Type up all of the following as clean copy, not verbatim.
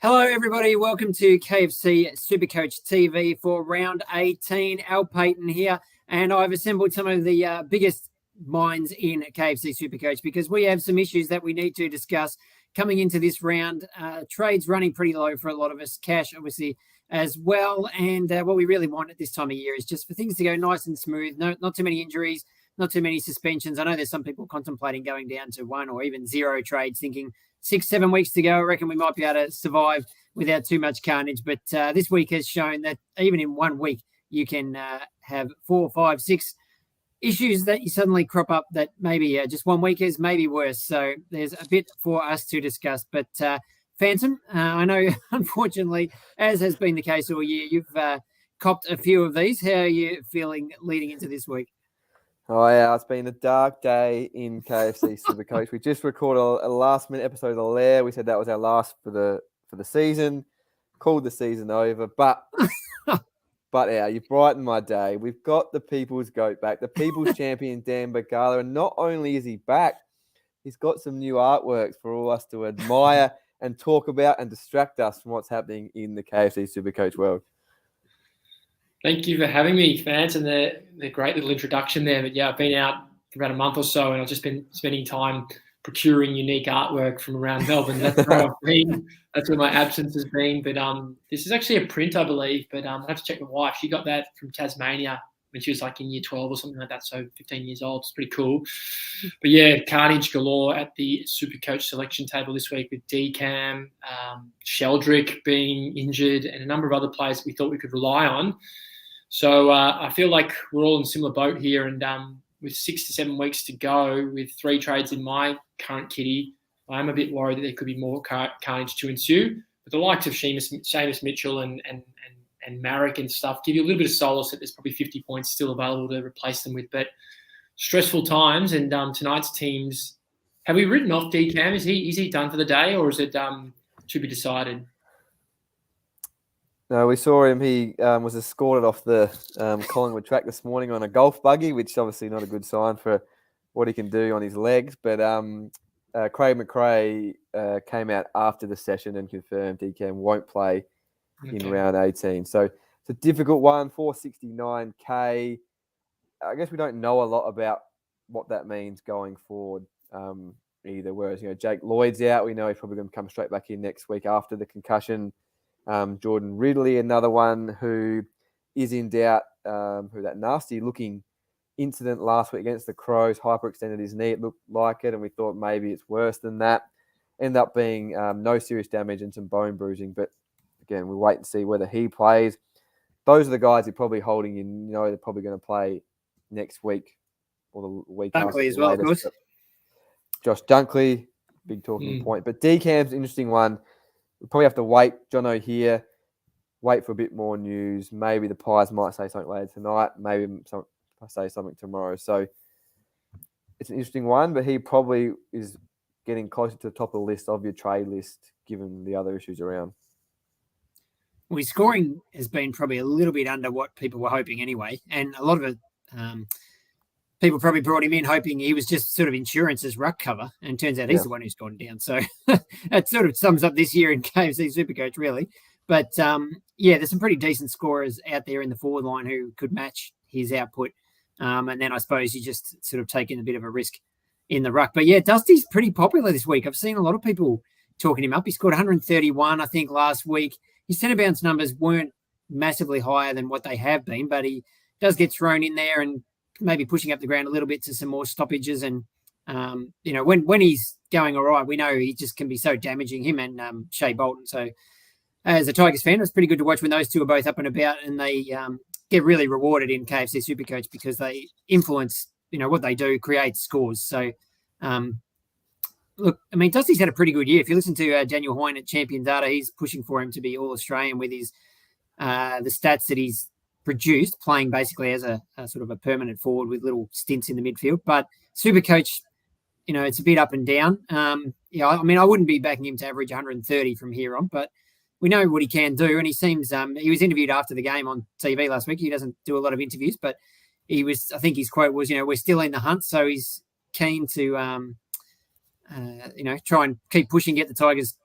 Hello, everybody. Welcome to KFC SuperCoach TV for round 18. Al Payton here, and I've assembled some of the biggest minds in KFC SuperCoach because we have some issues that we need to discuss coming into this round. Trades running pretty low for a lot of us, cash obviously as well. And what we really want at this time of year is just for things to go nice and smooth, not too many injuries, not too many suspensions. I know there's some people contemplating going down to 1 or even 0 trades, thinking 6-7 weeks to go. I reckon we might be able to survive without too much carnage. But this week has shown that even in 1 week, you can have 4, 5, 6 issues that you suddenly crop up that maybe just 1 week is maybe worse. So there's a bit for us to discuss. But Phantom, I know, unfortunately, as has been the case all year, you've copped a few of these. How are you feeling leading into this week? Oh, yeah, it's been a dark day in KFC SuperCoach. We just recorded a last-minute episode of The Lair. We said that was our last for the season. Called the season over, but you've brightened my day. We've got the People's Goat back, the People's Champion, Dan Bagala. And not only is he back, he's got some new artworks for all us to admire and talk about and distract us from what's happening in the KFC SuperCoach world. Thank you for having me, fans, and the great little introduction there. But yeah, I've been out for about a month or so, and I've just been spending time procuring unique artwork from around Melbourne. That's where I've been. That's where my absence has been. But this is actually a print, I believe. But I have to check my wife. She got that from Tasmania when she was like in year 12 or something like that, so 15 years old. It's pretty cool. But yeah, carnage galore at the SuperCoach selection table this week with DCAM, Sheldrick being injured, and a number of other players that we thought we could rely on. So I feel like we're all in a similar boat here, and with 6 to 7 weeks to go, with 3 trades in my current kitty, I'm a bit worried that there could be more carnage to ensue. But the likes of Seamus Mitchell and Marek and stuff give you a little bit of solace that there's probably 50 points still available to replace them with. But stressful times, and tonight's teams. Have we written off DCAM? Is he done for the day, or is it to be decided? No, we saw him. He was escorted off the Collingwood track this morning on a golf buggy, which is obviously not a good sign for what he can do on his legs. But Craig McRae came out after the session and confirmed DCAM won't play in round 18. So it's a difficult one, 469K. I guess we don't know a lot about what that means going forward either. Whereas, Jake Lloyd's out. We know he's probably going to come straight back in next week after the concussion. Jordan Ridley, another one who is in doubt, who that nasty-looking incident last week against the Crows, hyperextended his knee. It looked like it, and we thought maybe it's worse than that. Ended up being no serious damage and some bone bruising. But, again, we'll wait and see whether he plays. Those are the guys you're probably holding in. They're probably going to play next week or the week after. Dunkley as well, of course. Josh Dunkley, big talking point. But DCAM's an interesting one. We probably have to wait, Jono here, wait for a bit more news. Maybe the Pies might say something later tonight. Maybe say something tomorrow. So it's an interesting one, but he probably is getting closer to the top of the list of your trade list, given the other issues around. Well, his scoring has been probably a little bit under what people were hoping anyway. And a lot of it, people probably brought him in hoping he was just sort of insurance as ruck cover, and turns out he's the one who's gone down. So that sort of sums up this year in KFC SuperCoach, really. But, there's some pretty decent scorers out there in the forward line who could match his output. And then I suppose you just sort of taking a bit of a risk in the ruck. But, yeah, Dusty's pretty popular this week. I've seen a lot of people talking him up. He scored 131, I think, last week. His centre bounce numbers weren't massively higher than what they have been, but he does get thrown in there and maybe pushing up the ground a little bit to some more stoppages. And, when he's going all right, we know he just can be so damaging, him and Shea Bolton. So as a Tigers fan, it was pretty good to watch when those two are both up and about, and they get really rewarded in KFC SuperCoach because they influence, what they do, create scores. So, look, I mean, Dusty's had a pretty good year. If you listen to Daniel Hoyne at Champion Data, he's pushing for him to be All-Australian with his the stats that he's produced, playing basically as a sort of a permanent forward with little stints in the midfield. But SuperCoach, it's a bit up and down. I mean, I wouldn't be backing him to average 130 from here on, but we know what he can do. And he seems, he was interviewed after the game on TV last week. He doesn't do a lot of interviews, but I think his quote was, we're still in the hunt. So he's keen to, try and keep pushing, get the Tigers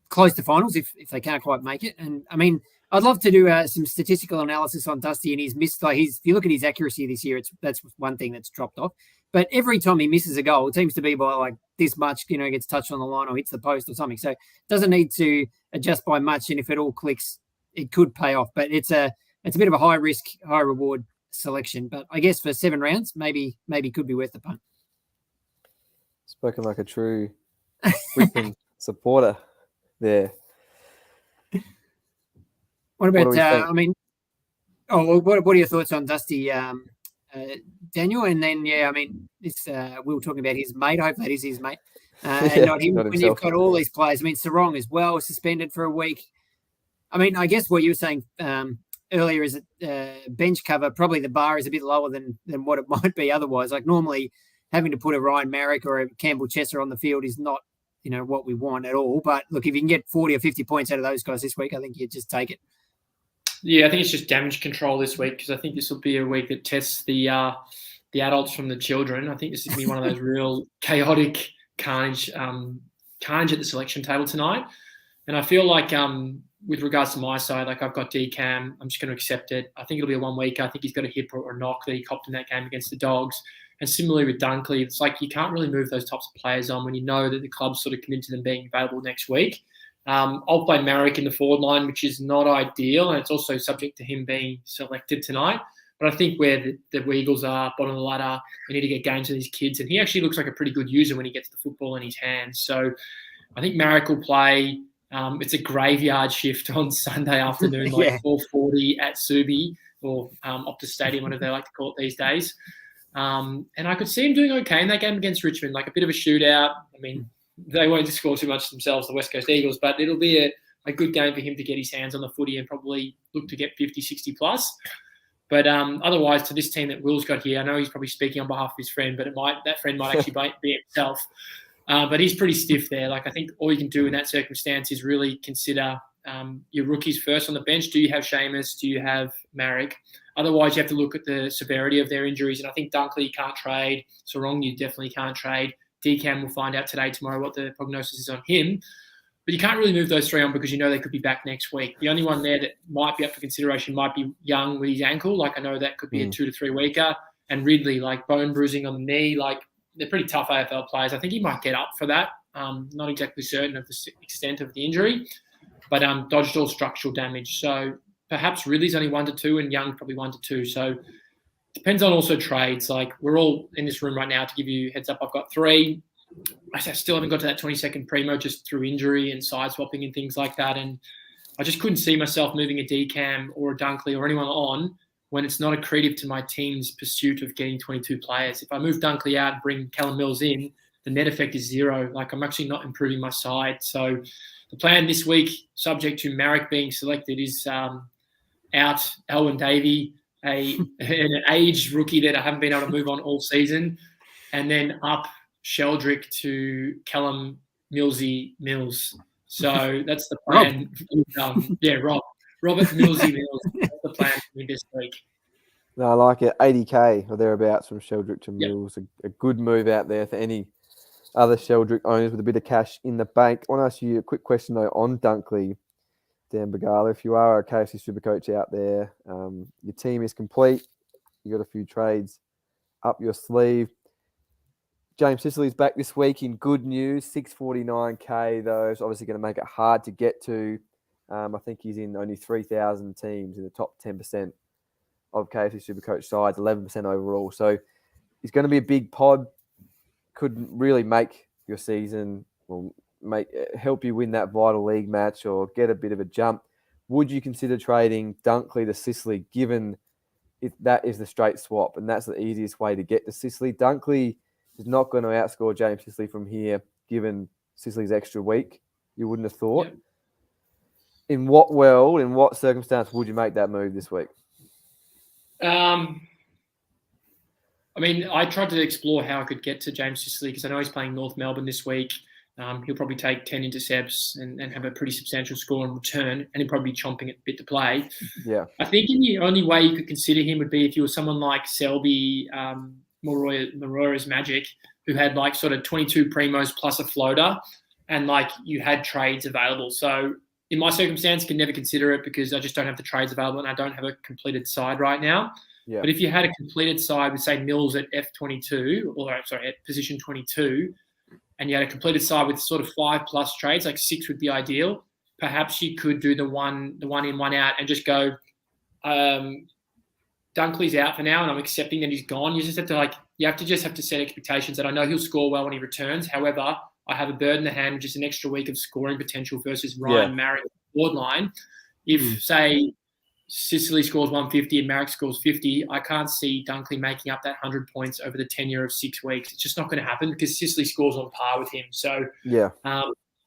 close to finals if they can't quite make it. And I mean, I'd love to do some statistical analysis on Dusty and his missed. Like if you look at his accuracy this year, that's one thing that's dropped off. But every time he misses a goal, it seems to be by like this much, gets touched on the line or hits the post or something. So it doesn't need to adjust by much. And if it all clicks, it could pay off. But it's a bit of a high risk, high reward selection. But I guess for 7 rounds, maybe could be worth the punt. Spoken like a true Brisbane supporter there. What about, what are your thoughts on Dusty, Daniel? And then, this we were talking about his mate. I hope that is his mate. And not him. When you've got all these players, Sarong as well, suspended for a week. I mean, I guess what you were saying earlier is that bench cover, probably the bar is a bit lower than what it might be otherwise. Like normally having to put a Ryan Marrick or a Campbell Chesser on the field is not, what we want at all. But look, if you can get 40 or 50 points out of those guys this week, I think you just take it. Yeah, I think it's just damage control this week because I think this will be a week that tests the adults from the children. I think this is going to be one of those real chaotic carnage at the selection table tonight. And I feel like with regards to my side, like I've got DCAM, I'm just going to accept it. I think it'll be a 1 week. I think he's got a hip or a knock that he copped in that game against the Dogs. And similarly with Dunkley, it's like you can't really move those types of players on when you know that the club's sort of committed to them being available next week. I'll play Marrick in the forward line, which is not ideal, and it's also subject to him being selected tonight. But I think where the Eagles are, bottom of the ladder, we need to get games with these kids. And he actually looks like a pretty good user when he gets the football in his hands. So I think Marrick will play. It's a graveyard shift on Sunday afternoon, like 4:40 at Subi or Optus Stadium, whatever they like to call it these days. And I could see him doing okay in that game against Richmond, like a bit of a shootout. I mean, they won't score too much themselves, the West Coast Eagles, but it'll be a good game for him to get his hands on the footy and probably look to get 50, 60 plus. But otherwise, to this team that Will's got here, I know he's probably speaking on behalf of his friend, but that friend might actually be himself. But he's pretty stiff there. Like I think all you can do in that circumstance is really consider your rookies first on the bench. Do you have Seamus? Do you have Marrick? Otherwise, you have to look at the severity of their injuries. And I think Dunkley you can't trade. Sarong you definitely can't trade. DCAM will find out today, tomorrow, what the prognosis is on him. But you can't really move those 3 on because you know they could be back next week. The only one there that might be up for consideration might be Young with his ankle. Like I know that could be a 2 to 3 weeker. And Ridley, like bone bruising on the knee. Like they're pretty tough AFL players. I think he might get up for that. Not exactly certain of the extent of the injury, but dodged all structural damage. So perhaps Ridley's only 1 to 2 and Young's probably 1 to 2. So depends on also trades. Like we're all in this room right now to give you heads up. I've got 3. I still haven't got to that 22nd primo just through injury and side swapping and things like that. And I just couldn't see myself moving a DCAM or a Dunkley or anyone on when it's not accretive to my team's pursuit of getting 22 players. If I move Dunkley out and bring Callum Mills in, the net effect is 0. Like I'm actually not improving my side. So the plan this week, subject to Marrick being selected, is out Elwyn Davey, an aged rookie that I haven't been able to move on all season, and then up Sheldrick to Callum Millsy Mills. So that's the plan. Robert Millsy Mills. That's the plan for me this week. No, I like it. 80K or thereabouts from Sheldrick to Mills. A good move out there for any other Sheldrick owners with a bit of cash in the bank. I want to ask you a quick question, though, on Dunkley, Dan Bagala. If you are a KFC SuperCoach out there, your team is complete. You got a few trades up your sleeve. James Sicily's back this week in good news. 649K, though. It's obviously going to make it hard to get to. I think he's in only 3,000 teams in the top 10% of KFC SuperCoach sides, 11% overall. So he's going to be a big pod. Could really make your season, or help you win that vital league match or get a bit of a jump. Would you consider trading Dunkley to Sicily, given that is the straight swap and that's the easiest way to get to Sicily? Dunkley is not going to outscore James Sicily from here, given Sicily's extra week. You wouldn't have thought. Yep. In what circumstance would you make that move this week? I mean, I tried to explore how I could get to James Sicily because I know he's playing North Melbourne this week. He'll probably take 10 intercepts and have a pretty substantial score in return, and he'll probably be chomping at the bit to play. Yeah, I think the only way you could consider him would be if you were someone like Selby, Moroya's Magic, who had like sort of 22 primos plus a floater. and like you had trades available. So in my circumstance, I can never consider it because I just don't have the trades available and I don't have a completed side right now. Yeah. But if you had a completed side with, say, Mills at F22, or sorry, at position 22, and you had a completed side with sort of 5+ trades, like 6 would be ideal. Perhaps you could do the one in, one out, and just go, Dunkley's out for now, and I'm accepting that he's gone. You just have to set expectations that I know he'll score well when he returns. However, I have a bird in the hand, just an extra week of scoring potential versus Ryan Marrick forward line. If say Sicily scores 150 and Marrick scores 50, I can't see Dunkley making up that 100 points over the tenure of 6 weeks. It's just not going to happen because Sicily scores on par with him. So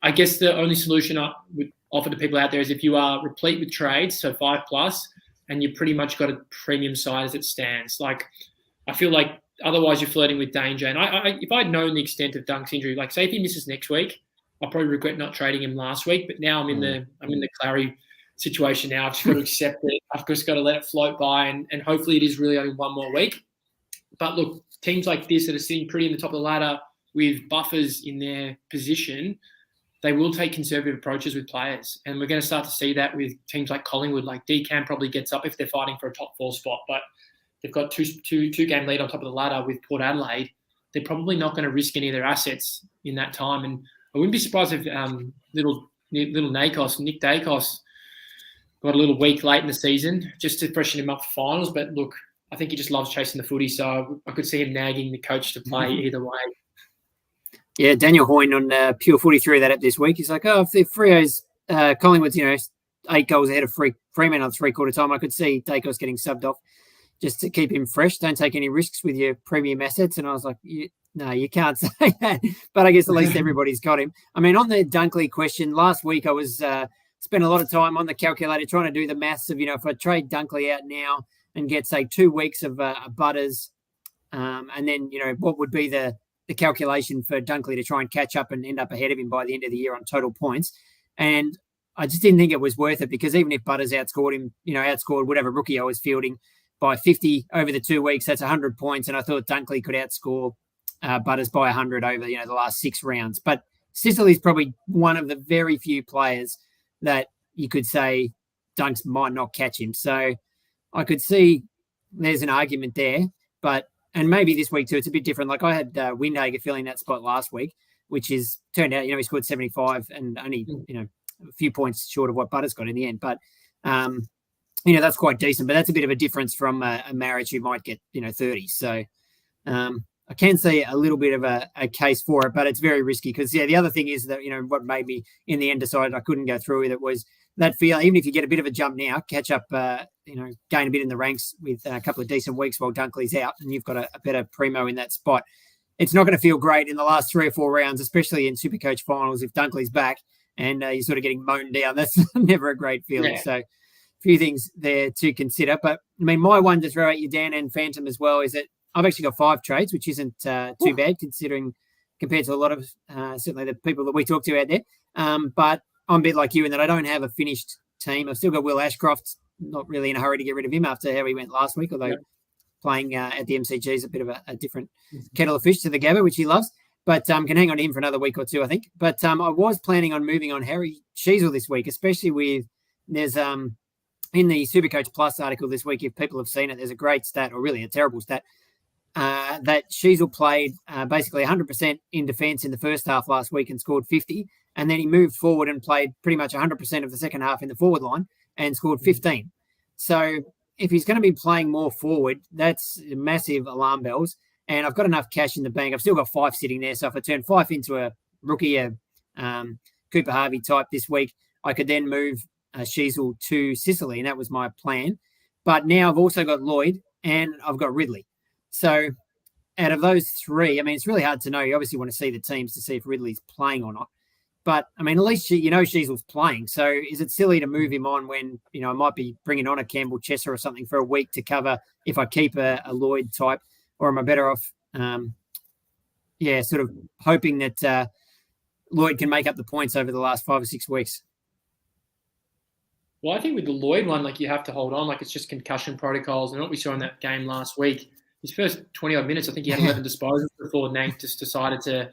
I guess the only solution I would offer to people out there is if you are replete with trades, so 5+, and you pretty much got a premium side as it stands. Like, I feel like otherwise you're flirting with danger. And if I'd known the extent of Dunk's injury, like say if he misses next week, I'll probably regret not trading him last week. But now I'm in the Clary situation now. I've just got to accept it. I've just got to let it float by, and hopefully it is really only one more week. But look, teams like this that are sitting pretty in the top of the ladder with buffers in their position, they will take conservative approaches with players. And we're going to start to see that with teams like Collingwood. Like Decam probably gets up if they're fighting for a top 4 spot, but they've got two game lead on top of the ladder with Port Adelaide. They're probably not going to risk any of their assets in that time. And I wouldn't be surprised if little Nick Dacos, got a little weak late in the season just to freshen him up for finals. But look, I think he just loves chasing the footy, so I could see him nagging the coach to play either way. Yeah, Daniel Hoyne on Pure Footy threw that up this week. He's like, if Frio's Collingwood's, 8 goals ahead of Fremantle on 3/4 time, I could see Dacos getting subbed off just to keep him fresh. Don't take any risks with your premium assets. And I was like, no, you can't say that. But I guess at least everybody's got him. I mean, on the Dunkley question, last week I was spent a lot of time on the calculator trying to do the maths of, if I trade Dunkley out now and get, say, 2 weeks of Butters, and then, what would be the calculation for Dunkley to try and catch up and end up ahead of him by the end of the year on total points. And I just didn't think it was worth it because even if Butters outscored him, outscored whatever rookie I was fielding by 50 over the 2 weeks, that's 100 points. And I thought Dunkley could outscore Butters by 100 over, the last 6 rounds. But Sicily's probably one of the very few players that you could say Dunks might not catch him. So I could see there's an argument there, and maybe this week too, it's a bit different. Like I had Windhager filling that spot last week, which is turned out, he scored 75 and only, a few points short of what Butters got in the end. But, that's quite decent, but that's a bit of a difference from a Marriage who might get, 30. So I can see a little bit of a case for it, but it's very risky because, the other thing is that, what made me in the end decide I couldn't go through with it was that feel, even if you get a bit of a jump now, catch up, gain a bit in the ranks with a couple of decent weeks while Dunkley's out and you've got a better primo in that spot. It's not going to feel great in the last 3 or 4 rounds, especially in SuperCoach finals if Dunkley's back and you're sort of getting mown down. That's never a great feeling. Yeah. So a few things there to consider. But, I mean, my one to throw at you, Dan, and Phantom as well, is that I've actually got 5 trades, which isn't too bad considering compared to a lot of certainly the people that we talk to out there. But I'm a bit like you in that I don't have a finished team. I've still got Will Ashcroft, not really in a hurry to get rid of him after how he went last week, although playing at the MCG is a bit of a different kettle of fish to the Gabba, which he loves. But can hang on to him for another week or 2, I think. But I was planning on moving on Harry Sheasel this week, especially with there's in the SuperCoach Plus article this week, if people have seen it, there's a great stat, or really a terrible stat, that Sheasel played basically 100% in defence in the first half last week and scored 50. And then he moved forward and played pretty much 100% of the second half in the forward line and scored 15. So if he's going to be playing more forward, that's massive alarm bells. And I've got enough cash in the bank. I've still got 5 sitting there. So if I turn 5 into a rookie, Cooper Harvey type this week, I could then move Sheasel to Sicily. And that was my plan. But now I've also got Lloyd and I've got Ridley. So out of those 3, I mean, it's really hard to know. You obviously want to see the teams to see if Ridley's playing or not. But, I mean, at least Sheasel's playing. So is it silly to move him on when, I might be bringing on a Campbell Chesser or something for a week to cover if I keep a Lloyd type? Or am I better off, sort of hoping that Lloyd can make up the points over the last 5 or 6 weeks? Well, I think with the Lloyd one, you have to hold on. It's just concussion protocols. And what we saw in that game last week, his first 20-odd minutes, I think he had 11 disposals before Nank just decided to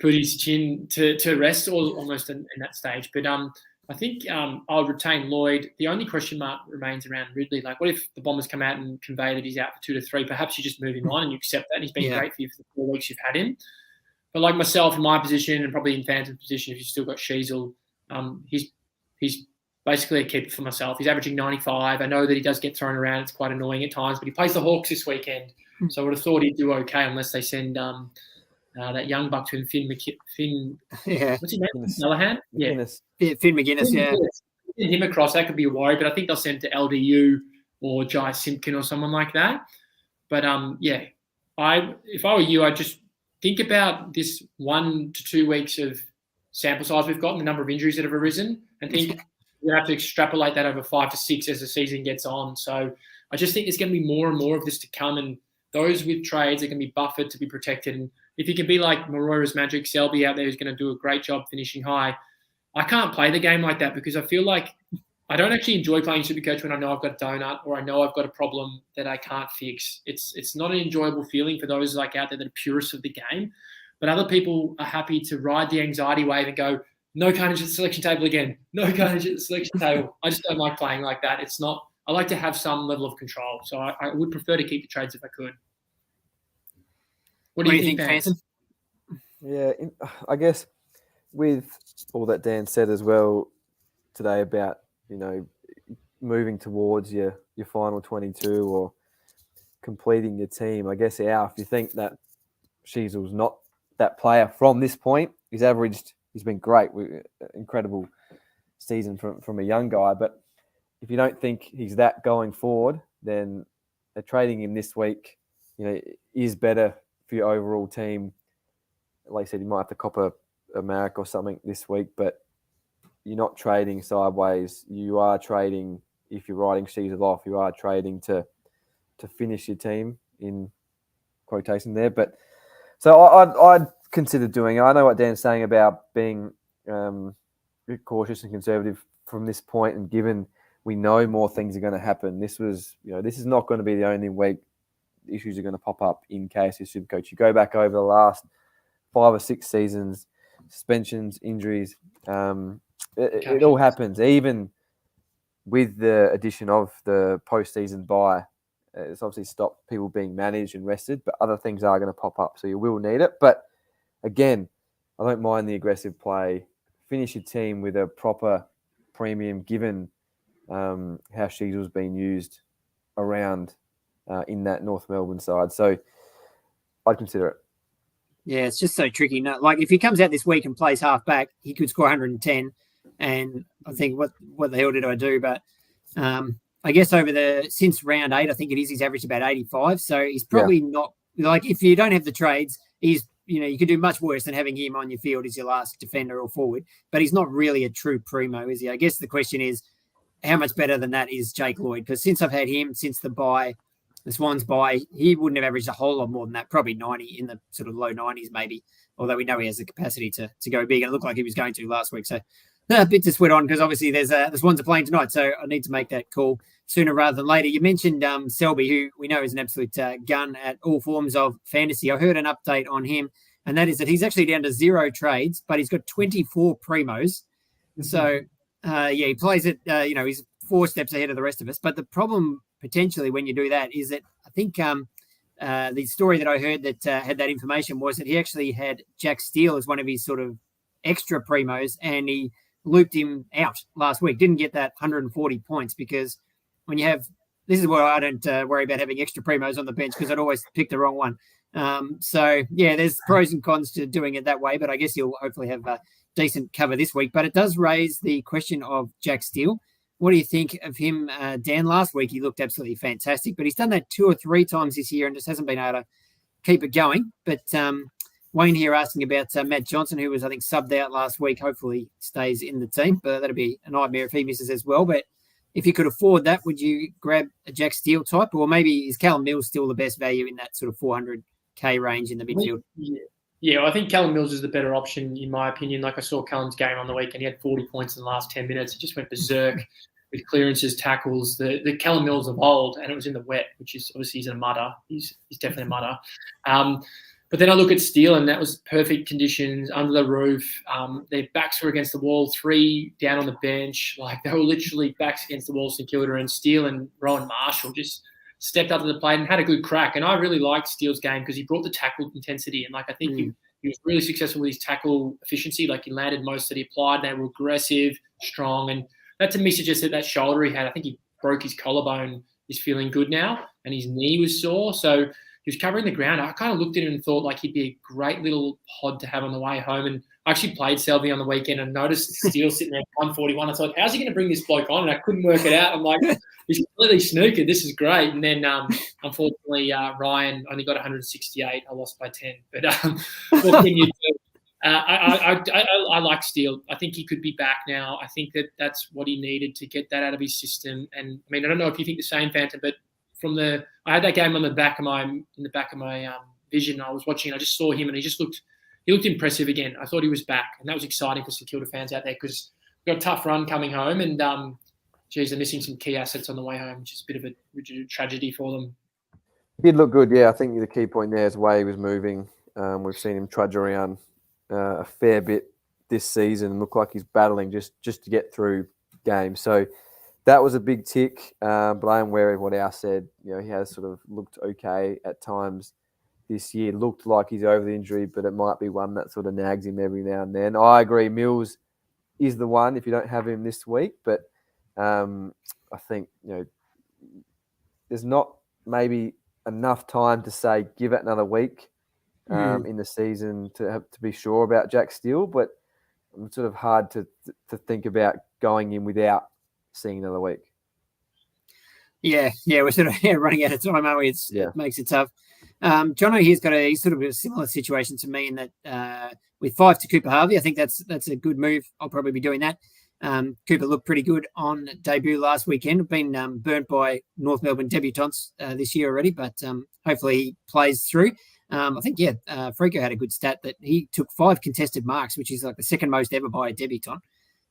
put his chin to rest almost in that stage. But I think I'll retain Lloyd. The only question mark remains around Ridley. Like, what if the Bombers come out and convey that he's out for 2 to 3? Perhaps you just move him on and you accept that. And he's been great for you for the 4 weeks you've had him. But like myself in my position and probably in Phantom's position, if you've still got Sheasel, he's basically a keeper for myself. He's averaging 95. I know that he does get thrown around. It's quite annoying at times, but he plays the Hawks this weekend. So I would have thought he'd do okay unless they send that young buck to him, Finn. What's his name? Callahan? Yeah, Finn McGuinness, Send him across. That could be a worry, but I think they'll send to LDU or Jai Simpkin or someone like that. But if I were you, I'd just think about this 1 to 2 weeks of sample size we've got and the number of injuries that have arisen, and think you have to extrapolate that over 5 to 6 as the season gets on. So I just think there's going to be more and more of this to come, and those with trades are going to be buffered to be protected. And if you can be like Marora's Magic Selby out there who's going to do a great job finishing high, I can't play the game like that because I feel like I don't actually enjoy playing Supercoach when I know I've got a donut or I know I've got a problem that I can't fix. It's not an enjoyable feeling for those like out there that are purists of the game. But other people are happy to ride the anxiety wave and go, no carnage at the selection table again. No carnage at the selection table. I just don't like playing like that. It's not. I like to have some level of control. So I would prefer to keep the trades if I could. What do you think, Phantom? Yeah, I guess with all that Dan said as well today about, moving towards your final 22 or completing your team, I guess if you think that Sheasel's not that player from this point, he's been great, incredible season from a young guy, but if you don't think he's that going forward, then trading him this week, is better for your overall team. Like I said, you might have to cop a Marek or something this week, but you're not trading sideways. You are trading, if you're writing Sheasel off, you are trading to finish your team in quotation there. But so I'd consider doing it. I know what Dan's saying about being cautious and conservative from this point, and given we know more things are going to happen. This is not going to be the only week issues are going to pop up in KFC SuperCoach. You go back over the last 5 or 6 seasons, suspensions, injuries, it all happens. Even with the addition of the postseason bye, it's obviously stopped people being managed and rested, but other things are going to pop up, so you will need it. But again, I don't mind the aggressive play. Finish your team with a proper premium, given how Sheasel's been used around in that North Melbourne side. So I'd consider it. Yeah, it's just so tricky. No, like if he comes out this week and plays half back, he could score 110. And I think what the hell did I do? But I guess since round 8, I think it is, he's averaged about 85. So he's probably not, like, if you don't have the trades, he's, you could do much worse than having him on your field as your last defender or forward. But he's not really a true primo, is he? I guess the question is, how much better than that is Jake Lloyd? Because since I've had him, since the Swans bye, he wouldn't have averaged a whole lot more than that, probably 90, in the sort of low 90s maybe, although we know he has the capacity to go big, and it looked like he was going to last week. So a bit to sweat on, because obviously the Swans are playing tonight, so I need to make that call sooner rather than later. You mentioned Selby, who we know is an absolute gun at all forms of fantasy. I heard an update on him, and that is that he's actually down to 0 trades, but he's got 24 primos. Mm-hmm. So, he plays it, he's 4 steps ahead of the rest of us. But the problem potentially when you do that is that I think the story that I heard that had that information was that he actually had Jack Steele as one of his sort of extra primos, and he looped him out last week. Didn't get that 140 points, because when you have, this is where I don't worry about having extra primos on the bench, because I'd always pick the wrong one. There's pros and cons to doing it that way, but I guess you'll hopefully have a decent cover this week. But it does raise the question of Jack Steele. What do you think of him, Dan? Last week he looked absolutely fantastic, but he's done that 2 or 3 times this year and just hasn't been able to keep it going. But Wayne here asking about Matt Johnson, who was, I think, subbed out last week. Hopefully stays in the team, but that'd be a nightmare if he misses as well. But if you could afford that, would you grab a Jack Steele type? Or maybe is Callum Mills still the best value in that sort of 400K range in the midfield? Yeah, I think Callum Mills is the better option, in my opinion. Like, I saw Callum's game on the weekend. He had 40 points in the last 10 minutes. He just went berserk with clearances, tackles. The Callum Mills of old, and it was in the wet, which is obviously he's a mudder. He's definitely a mudder. But then I look at Steele, and that was perfect conditions under the roof. Their backs were against the wall, 3 down on the bench. Like, they were literally backs against the wall, St Kilda, and Steele and Rowan Marshall just stepped up to the plate and had a good crack. And I really liked Steele's game because he brought the tackle intensity. And, like, I think he was really successful with his tackle efficiency. Like, he landed most that he applied. They were aggressive, strong. And that to me suggested that shoulder he had, I think he broke his collarbone, is feeling good now. And his knee was sore. So he was covering the ground. I kind of looked at him and thought, like, he'd be a great little pod to have on the way home. And I actually played Selby on the weekend and noticed Steele sitting there at 141. I thought, how's he going to bring this bloke on? And I couldn't work it out. I'm like, he's completely snookered. This is great. And then, unfortunately, Ryan only got 168. I lost by 10. But what can you do? I like Steele. I think he could be back now. I think that's what he needed to get that out of his system. And, I mean, I don't know if you think the same, Phantom, but I had that game in the back of my vision. I was watching. I just saw him, and he looked impressive again. I thought he was back, and that was exciting for St Kilda fans out there because we've got a tough run coming home, and they're missing some key assets on the way home, which is a bit of a tragedy for them. He did look good, yeah. I think the key point there is the way he was moving. We've seen him trudge around a fair bit this season and look like he's battling just to get through games. So that was a big tick, but I am wary of what Al said. You know, he has sort of looked okay at times this year. Looked like he's over the injury, but it might be one that sort of nags him every now and then. I agree, Mills is the one if you don't have him this week, but I think, you know, there's not maybe enough time to say give it another week in the season to be sure about Jack Steele, but it's sort of hard to think about going in without seeing another week. Yeah, we're sort of running out of time, aren't we? It makes it tough. Jono here's he's sort of a similar situation to me in that with 5 to Cooper Harvey, I think that's a good move. I'll probably be doing that. Cooper looked pretty good on debut last weekend. Been burnt by North Melbourne debutants this year already, but hopefully he plays through. I think, Frico had a good stat that he took 5 contested marks, which is like the second most ever by a debutant.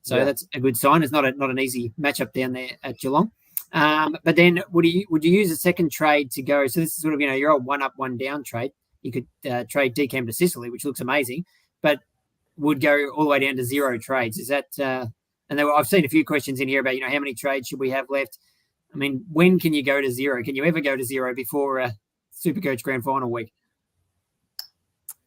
So that's a good sign. It's not an easy matchup down there at Geelong. But then would you use a second trade to go? So this is sort of, you know, your old 1 up, 1 down trade. You could trade DCAM to Sicily, which looks amazing, but would go all the way down to 0 trades. Is that and I've seen a few questions in here about, you know, how many trades should we have left? I mean, when can you go to 0? Can you ever go to 0 before SuperCoach Grand Final week?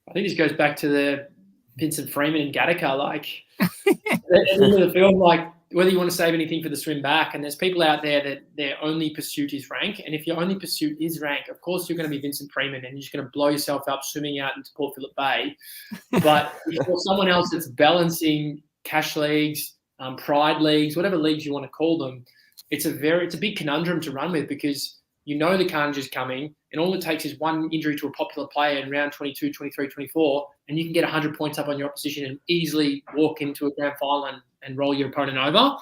I think this goes back to the Vincent Freeman and Gattaca, like at the end of the film, like whether you want to save anything for the swim back. And there's people out there that their only pursuit is rank. And if your only pursuit is rank, of course you're going to be Vincent Freeman and you're just going to blow yourself up swimming out into Port Phillip Bay. But if you're someone else that's balancing cash leagues, pride leagues, whatever leagues you want to call them, it's a big conundrum to run with because you know the carnage is coming, and all it takes is one injury to a popular player in round 22, 23, 24, and you can get 100 points up on your opposition and easily walk into a grand final and roll your opponent over.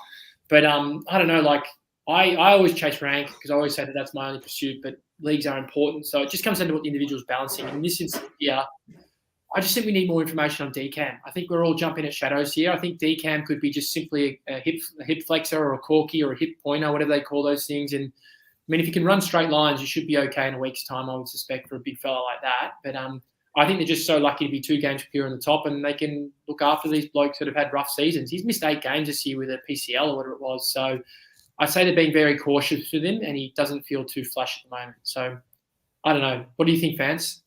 But I don't know, like I always chase rank because I always say that that's my only pursuit, but leagues are important. So it just comes down to what the individual's balancing. In this instance here, I just think we need more information on DCAM. I think we're all jumping at shadows here. I think DCAM could be just simply a hip flexor or a corky or a hip pointer, whatever they call those things. And I mean, if you can run straight lines, you should be okay in a week's time, I would suspect, for a big fella like that. But I think they're just so lucky to be 2 games pure on the top, and they can look after these blokes that have had rough seasons. He's missed 8 games this year with a PCL or whatever it was. So I'd say they're being very cautious with him, and he doesn't feel too flash at the moment. So I don't know. What do you think, fans?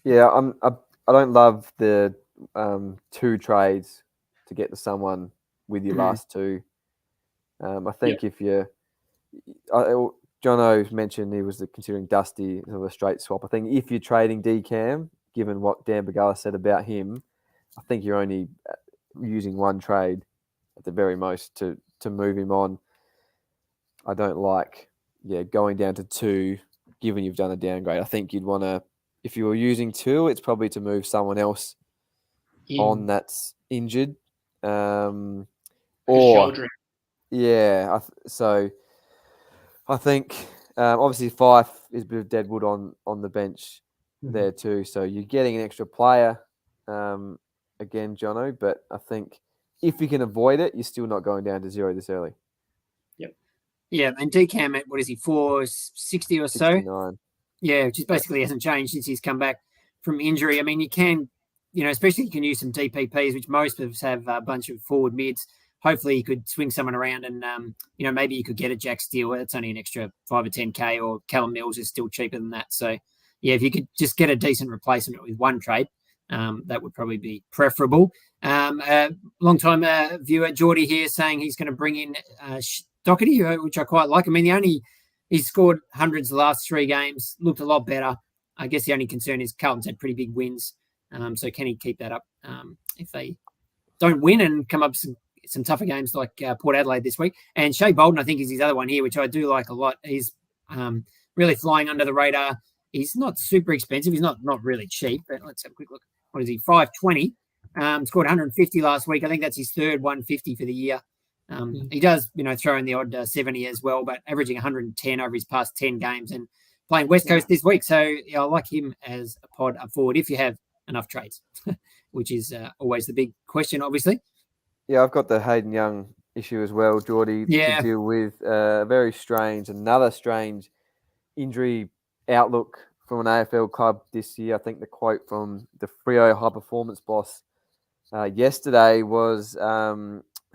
Yeah, I don't love the 2 trades to get to someone with your last 2. I think if you're Jono mentioned he was considering Dusty of a straight swap. I think if you're trading DCAM, given what Dan Bagala said about him, I think you're only using 1 trade at the very most to move him on. I don't like going down to 2, given you've done a downgrade. I think you'd want to, if you were using 2, it's probably to move someone else on that's injured. So I think obviously Fife is a bit of deadwood on the bench there too. So you're getting an extra player again, Jono. But I think if you can avoid it, you're still not going down to 0 this early. Yep. Yeah, and DCAM at, what is he, 460 or so? 69. Yeah, which is basically hasn't changed since he's come back from injury. I mean, you can, especially you can use some DPPs, which most of us have a bunch of forward mids. Hopefully you could swing someone around and, maybe you could get a Jack Steele. That's only an extra 5 or 10K, or Callum Mills is still cheaper than that. So, yeah, if you could just get a decent replacement with one trade, that would probably be preferable. Long-time viewer, Geordie here, saying he's going to bring in Doherty, which I quite like. I mean, he's scored hundreds the last 3 games, looked a lot better. I guess the only concern is Carlton's had pretty big wins. So can he keep that up if they don't win and come up some tougher games like Port Adelaide this week? And Shea Bolden, I think, is his other one here, which I do like a lot. He's really flying under the radar. He's not super expensive. He's not really cheap, but let's have a quick look. What is he? 520. Scored 150 last week. I think that's his third 150 for the year. He does, throw in the odd 70 as well, but averaging 110 over his past 10 games and playing West Coast this week. So I like him as a pod up forward if you have enough trades, which is always the big question, obviously. Yeah, I've got the Hayden Young issue as well, Geordie, to deal with. Another strange injury outlook from an AFL club this year. I think the quote from the Freo high performance boss yesterday was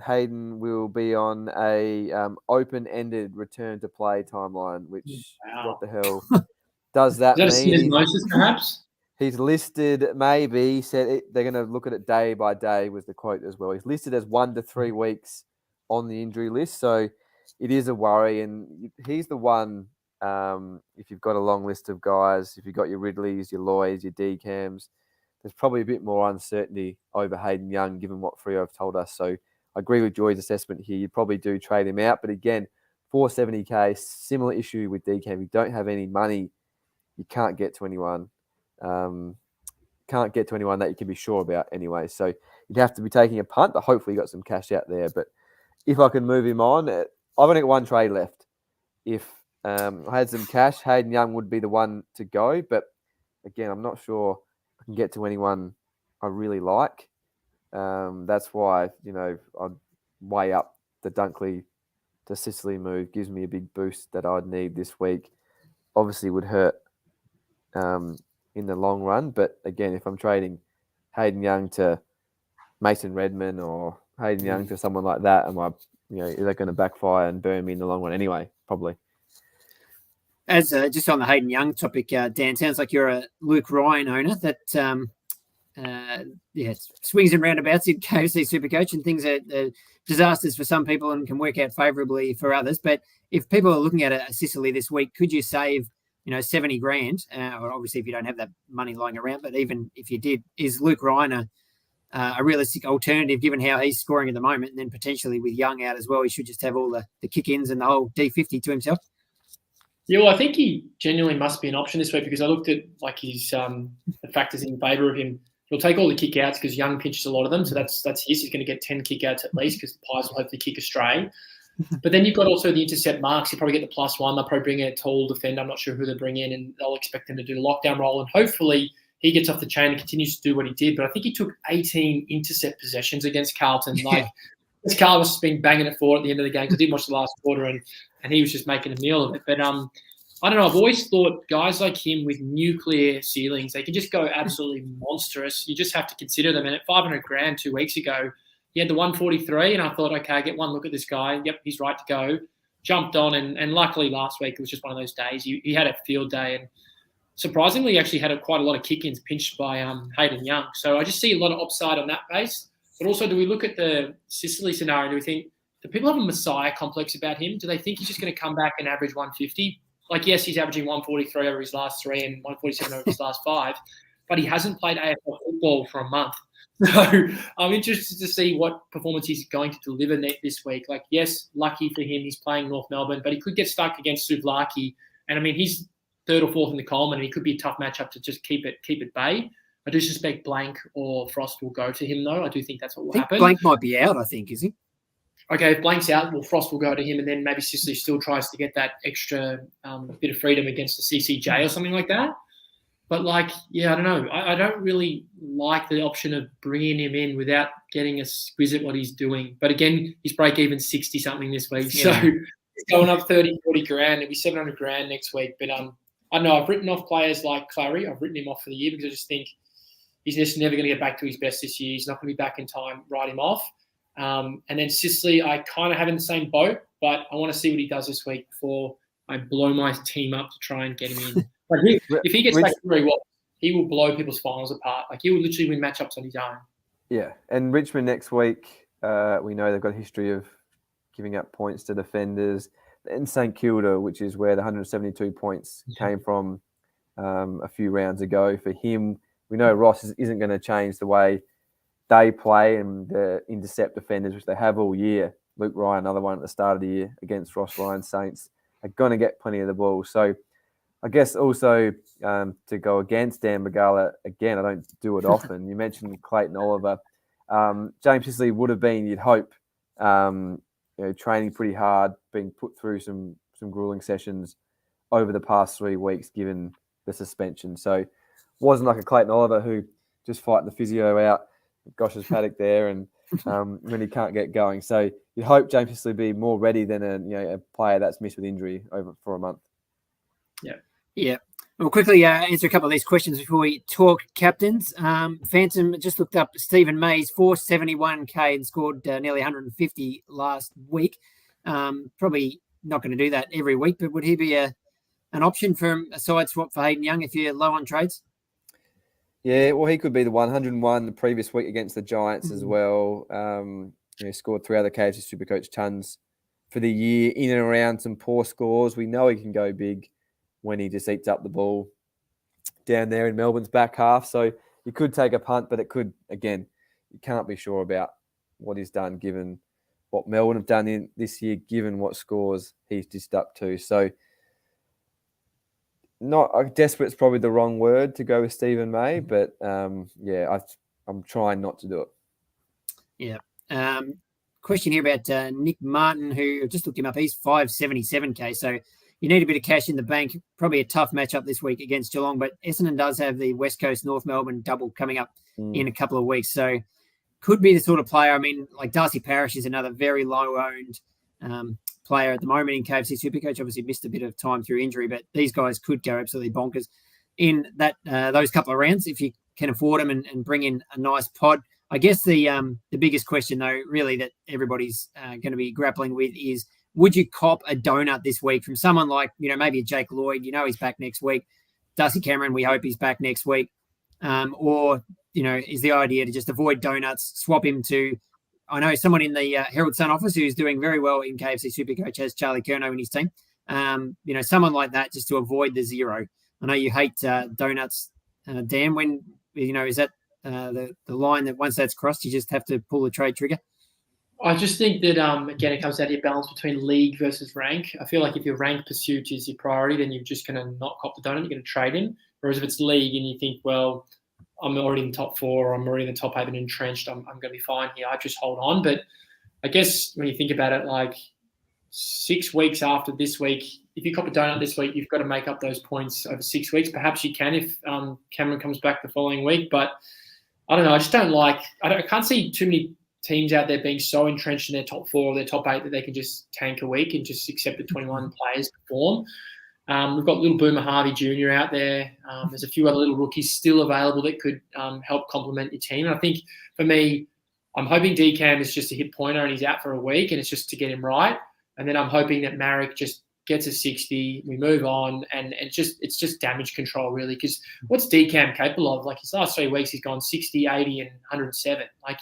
Hayden will be on a open-ended return to play timeline, which what the hell does that mean? Is that a syndesmosis, perhaps? He's listed, maybe, he said they're going to look at it day by day, was the quote as well. He's listed as 1 to 3 weeks on the injury list. So it is a worry. And he's the one, if you've got a long list of guys, if you've got your Ridleys, your Lloyds, your D-Cams, there's probably a bit more uncertainty over Hayden Young, given what Freo have told us. So I agree with Joy's assessment here. You probably do trade him out. But again, 470K, similar issue with D-Cam. If you don't have any money, you can't get to anyone. Can't get to anyone that you can be sure about anyway. So you'd have to be taking a punt, but hopefully you got some cash out there. But if I can move him on, I've only got one trade left. If I had some cash, Hayden Young would be the one to go. But again, I'm not sure I can get to anyone I really like. That's why, I'd weigh up the Dunkley to Sicily move. Gives me a big boost that I'd need this week. Obviously would hurt in the long run. But again, if I'm trading Hayden Young to Mason Redman or Hayden Young to someone like that, is that going to backfire and burn me in the long run anyway? Probably. As just on the Hayden Young topic, Dan, sounds like you're a Luke Ryan owner that swings and roundabouts in KFC SuperCoach, and things are disasters for some people and can work out favourably for others. But if people are looking at a Sicily this week, could you save 70 grand, or obviously if you don't have that money lying around, but even if you did, is Luke Ryan a realistic alternative given how he's scoring at the moment? And then potentially with Young out as well, he should just have all the kick-ins and the whole D50 to himself. Yeah, well, I think he genuinely must be an option this week, because I looked at his the factors in favour of him. He'll take all the kick-outs because Young pinches a lot of them, so that's his. He's going to get 10 kick-outs at least because the Pies will hopefully kick astray. But then you've got also the intercept marks. You probably get the +1. They'll probably bring in a tall defender. I'm not sure who they bring in, and they'll expect him to do the lockdown role. And hopefully he gets off the chain and continues to do what he did. But I think he took 18 intercept possessions against Carlton. This Carl was been banging it forward at the end of the game, because I didn't watch the last quarter, and he was just making a meal of it. But I don't know. I've always thought guys like him with nuclear ceilings, they can just go absolutely monstrous. You just have to consider them. And at 500 grand 2 weeks ago, he had the 143, and I thought, okay, get one look at this guy. Yep, he's right to go. Jumped on, and luckily last week it was just one of those days. He had a field day, and surprisingly, he actually had quite a lot of kick-ins pinched by Hayden Young. So I just see a lot of upside on that base. But also, do we look at the Sicily scenario? Do we think, do people have a Messiah complex about him? Do they think he's just going to come back and average 150? Yes, he's averaging 143 over his last 3 and 147 over his last 5, but he hasn't played AFL football for a month. So I'm interested to see what performance he's going to deliver this week. Yes, lucky for him, he's playing North Melbourne, but he could get stuck against Souvlaki. And he's 3rd or 4th in the Coleman, and he could be a tough matchup to just keep it bay. I do suspect Blank or Frost will go to him, though. I do think that's what will happen. Blank might be out, I think, is he? Okay, if Blank's out, well, Frost will go to him, and then maybe Sicily still tries to get that extra bit of freedom against the CCJ or something like that. But, I don't know. I don't really like the option of bringing him in without getting a squiz at what he's doing. But, again, he's break-even 60-something this week. Yeah. So he's going up 30, 40 grand. It'll be 700 grand next week. But I I don't know. I've written off players like Clary. I've written him off for the year because I just think he's just never going to get back to his best this year. He's not going to be back in time. Write him off. And then Sicily, I kind of have in the same boat, but I want to see what he does this week before I blow my team up to try and get him in. Like if he gets back to where he was, he will blow people's finals apart. Like he will literally win matchups on his own. Yeah, and Richmond next week, we know they've got a history of giving up points to defenders. And St Kilda, which is where the 172 points came from a few rounds ago. For him, we know Ross isn't going to change the way they play and the intercept defenders, which they have all year. Luke Ryan, another one at the start of the year against Ross Ryan Saints, are going to get plenty of the ball. So I guess also to go against Dan Begala, again, I don't do it often. You mentioned Clayton Oliver. James Sicily would have been, you'd hope, training pretty hard, being put through some grueling sessions over the past 3 weeks, given the suspension. So wasn't like a Clayton Oliver who just fighting the physio out, Gosh's paddock there, and when he can't get going. So you'd hope James Sicily be more ready than a player that's missed with injury over for a month. Yeah. We'll quickly answer a couple of these questions before we talk captains. Phantom just looked up Stephen May's 471k and scored nearly 150 last week. Probably not going to do that every week, but would he be an option for a side swap for Hayden Young if you're low on trades? Yeah, well, he could be the 101 the previous week against the Giants as well. Scored 3 other KFC SuperCoach tons for the year in and around some poor scores. We know he can go big when he just eats up the ball down there in Melbourne's back half. So you could take a punt, but it could, again, you can't be sure about what he's done given what Melbourne have done in this year, given what scores he's just up to. So desperate is probably the wrong word to go with Stephen May, but I'm trying not to do it. Yeah. Question here about Nick Martin, who just looked him up. He's 577k. So you need a bit of cash in the bank. Probably a tough matchup this week against Geelong, but Essendon does have the West Coast North Melbourne double coming up in a couple of weeks. So could be the sort of player. I mean, like Darcy Parish is another very low-owned player at the moment in KFC SuperCoach. Obviously missed a bit of time through injury, but these guys could go absolutely bonkers in that those couple of rounds if you can afford them and bring in a nice pod. I guess the biggest question, though, really that everybody's going to be grappling with is, would you cop a donut this week from someone like, maybe a Jake Lloyd? He's back next week. Darcy Cameron, we hope he's back next week. Or, is the idea to just avoid donuts, swap him to, I know someone in the Herald Sun office who's doing very well in KFC SuperCoach has Charlie Curnow in his team. Someone like that just to avoid the zero. I know you hate donuts, Dan. When, is that the line that once that's crossed, you just have to pull the trade trigger? I just think that, again, it comes down to your balance between league versus rank. I feel like if your rank pursuit is your priority, then you're just going to not cop the donut. You're going to trade him. Whereas if it's league and you think, well, I'm already in the top 4 or I'm already in the top 8 and entrenched, I'm going to be fine here. I just hold on. But I guess when you think about it, like 6 weeks after this week, if you cop a donut this week, you've got to make up those points over 6 weeks. Perhaps you can if Cameron comes back the following week. But I don't know. I just don't like – I can't see too many teams out there being so entrenched in their top 4 or their top 8 that they can just tank a week and just accept the 21 players perform. We've got little Boomer Harvey Jr. out there. There's a few other little rookies still available that could help complement your team. And I think for me, I'm hoping DCAM is just a hit pointer and he's out for a week and it's just to get him right. And then I'm hoping that Marek just gets a 60, we move on, and it's just damage control really. Because what's DCAM capable of? Like his last 3 weeks, he's gone 60, 80, and 107. Like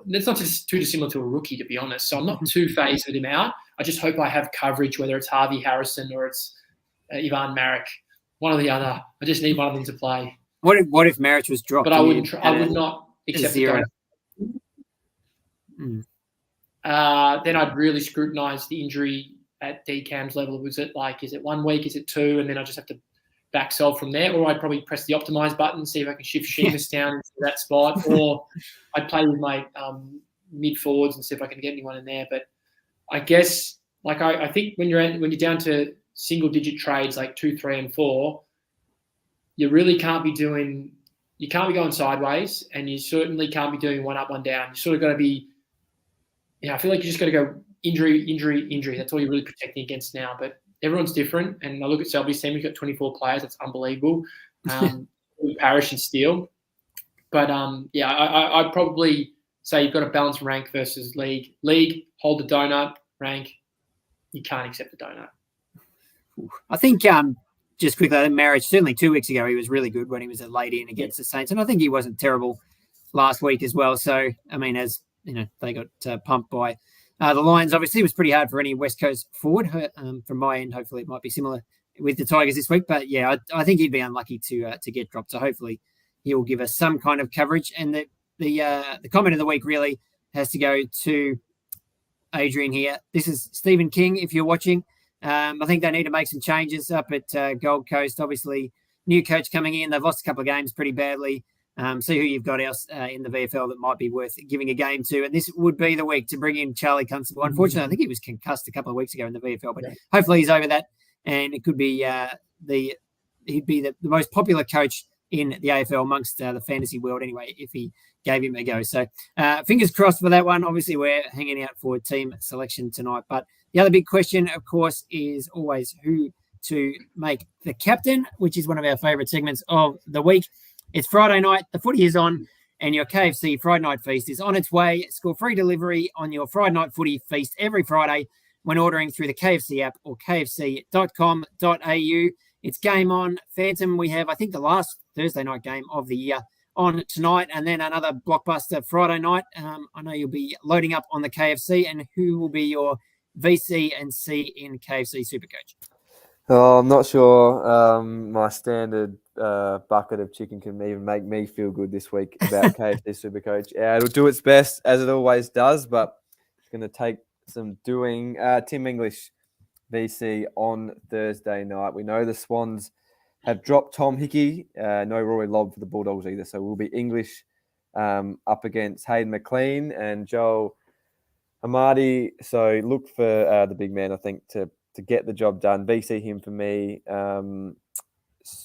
that's not just too dissimilar to a rookie, to be honest. So I'm not too phased with him out. I just hope I have coverage, whether it's Harvey Harrison or it's Ivan Marek, one or the other. I just need one of them to play. What if Marek was dropped? But I would not accept zero. Then I'd really scrutinise the injury at DCAM's level. Is it 1 week? Is it 2? And then I just have to back sell from there. Or I'd probably press the optimise button, see if I can shift Sheamus down into that spot. Or I'd play with my mid forwards and see if I can get anyone in there. But I guess I think when you're down to single digit trades like 2, 3, and 4, you really can't be going sideways, and you certainly can't be doing 1 up, 1 down. You sort of got to be. I feel like you just got to go injury. That's all you're really protecting against now. But everyone's different. And I look at Selby's team, we've got 24 players. That's unbelievable. Parish and Steele. But, I'd probably say you've got to balance rank versus league. League, hold the donut. Rank, you can't accept the donut. I think just quickly, Marriage, certainly 2 weeks ago, he was really good when he was at late in against the Saints. And I think he wasn't terrible last week as well. So, I mean, as you know, they got pumped by the Lions. Obviously, it was pretty hard for any West Coast forward. From my end, hopefully it might be similar with the Tigers this week. But yeah, I think he'd be unlucky to get dropped. So hopefully he will give us some kind of coverage. And the comment of the week really has to go to Adrian here. This is Stephen King, if you're watching. I think they need to make some changes up at Gold Coast. Obviously, new coach coming in. They've lost a couple of games pretty badly. See who you've got else in the VFL that might be worth giving a game to. And this would be the week to bring in Charlie Constable. Unfortunately, I think he was concussed a couple of weeks ago in the VFL, but hopefully he's over that. And it could be he'd be the most popular coach in the AFL amongst the fantasy world anyway, if he gave him a go. So fingers crossed for that one. Obviously, we're hanging out for team selection tonight. But the other big question, of course, is always who to make the captain, which is one of our favourite segments of the week. It's Friday night, the footy is on, and your KFC Friday night feast is on its way. Score free delivery on your Friday night footy feast every Friday when ordering through the KFC app or kfc.com.au. It's game on. Phantom, we have, I think, the last Thursday night game of the year on tonight, and then another blockbuster Friday night. I know you'll be loading up on the KFC, and who will be your VC and C in KFC SuperCoach? Oh, I'm not sure my standard bucket of chicken can even make me feel good this week about KFC SuperCoach. It'll do its best, as it always does, but it's going to take some doing. Tim English, VC on Thursday night. We know the Swans have dropped Tom Hickey. No Rory Lobb for the Bulldogs either. So we'll be English up against Hayden McLean and Joel Amadi. So look for the big man, I think, to get the job done. VC him for me.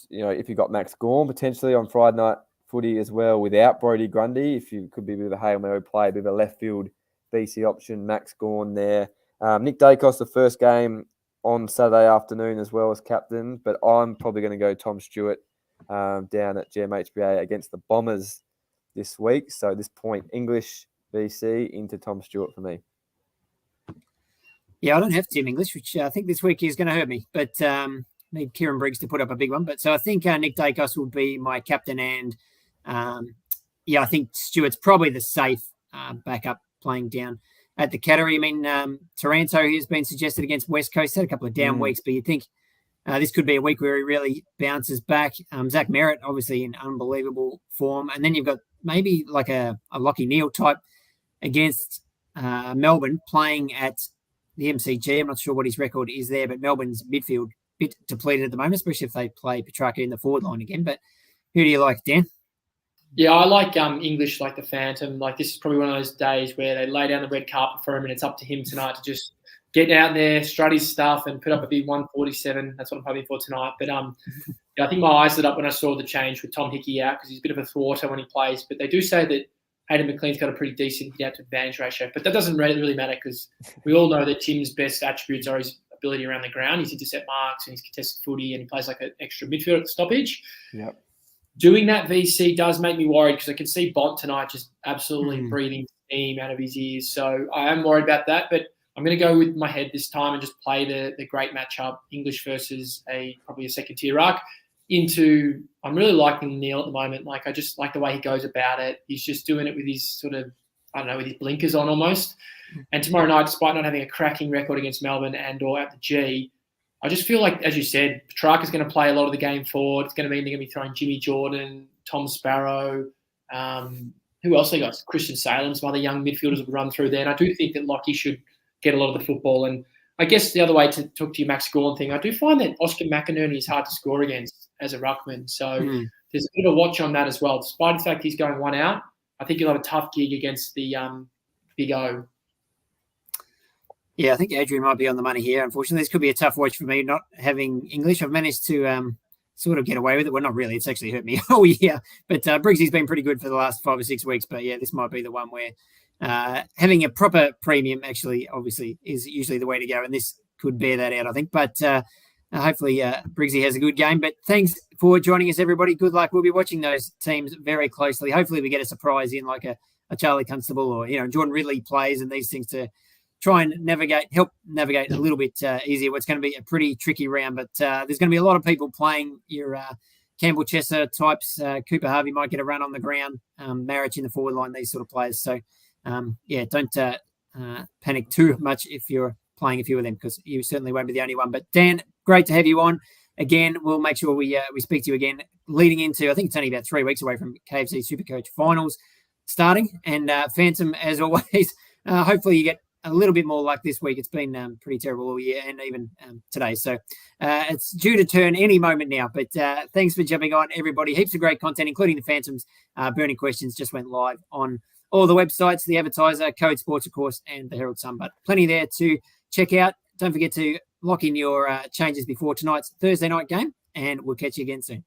If you've got Max Gorn potentially on Friday night footy as well without Brodie Grundy, if you could be a bit of a Hail Mary play, a bit of a left field VC option, Max Gorn there. Nick Dacos, the first game on Saturday afternoon as well as captain, but I'm probably going to go Tom Stewart down at GMHBA against the Bombers this week. So at this point, English VC into Tom Stewart for me. Yeah, I don't have Tim English, which I think this week is going to hurt me, but need Kieran Briggs to put up a big one. But so I think Nick Dacos will be my captain, and I think Stewart's probably the safe backup playing down at the Cattery. I mean, Taranto has been suggested against West Coast. Had a couple of down weeks, but you'd think this could be a week where he really bounces back. Zach Merritt, obviously in unbelievable form. And then you've got maybe like a Lockie Neal type against Melbourne playing at the MCG. I'm not sure what his record is there, but Melbourne's midfield a bit depleted at the moment, especially if they play Petrarca in the forward line again. But who do you like, Dan? Yeah, I like English, like the Phantom. Like, this is probably one of those days where they lay down the red carpet for him, and it's up to him tonight to just get out there, strut his stuff, and put up a big 147. That's what I'm hoping for tonight. But I think my eyes lit up when I saw the change with Tom Hickey out, because he's a bit of a thwarter when he plays. But they do say that Hayden McLean's got a pretty decent get-out-to-advantage ratio. But that doesn't really matter, because we all know that Tim's best attributes are his ability around the ground. He's intercept marks and he's contested footy, and he plays like an extra midfield at the stoppage. Yep. Doing that VC does make me worried, because I can see Bont tonight just absolutely breathing steam out of his ears. So I am worried about that, but I'm going to go with my head this time and just play the great matchup, English versus probably a second-tier ruck, I'm really liking Neil at the moment. Like, I just like the way he goes about it. He's just doing it with his sort of, with his blinkers on almost. And tomorrow night, despite not having a cracking record against Melbourne and or at the G, I just feel like, as you said, Petrarca's going to play a lot of the game forward. It's going to mean they're going to be throwing Jimmy Jordan, Tom Sparrow. Who else they got? Christian Salem, some other young midfielders will run through there. And I do think that Lockie should get a lot of the football. And I guess the other way to talk to your Max Gorn thing, I do find that Oscar McInerney is hard to score against as a ruckman. So there's a bit of a watch on that as well. Despite the fact he's going one out, I think he'll have a tough gig against the Big O. Yeah, I think Adrian might be on the money here. Unfortunately, this could be a tough watch for me, not having English. I've managed to sort of get away with it. Well, not really. It's actually hurt me all year. But Briggsy's been pretty good for the last 5 or 6 weeks. But, yeah, this might be the one where having a proper premium actually obviously is usually the way to go. And this could bear that out, I think. But hopefully Briggsy has a good game. But thanks for joining us, everybody. Good luck. We'll be watching those teams very closely. Hopefully we get a surprise in like a Charlie Constable or, Jordan Ridley plays and these things to try and help navigate a little bit easier. What's going to be a pretty tricky round, but there's going to be a lot of people playing your Campbell Chesser types. Cooper Harvey might get a run on the ground. Marich in the forward line, these sort of players. So, don't panic too much if you're playing a few of them, because you certainly won't be the only one. But Dan, great to have you on. Again, we'll make sure we speak to you again leading into, I think it's only about 3 weeks away from KFC SuperCoach finals starting. And Phantom, as always, hopefully you get a little bit more like this week. It's been pretty terrible all year and even today. So it's due to turn any moment now. But thanks for jumping on, everybody. Heaps of great content, including the Phantoms. Burning Questions just went live on all the websites, the Advertiser, Code Sports, of course, and the Herald Sun. But plenty there to check out. Don't forget to lock in your changes before tonight's Thursday night game, and we'll catch you again soon.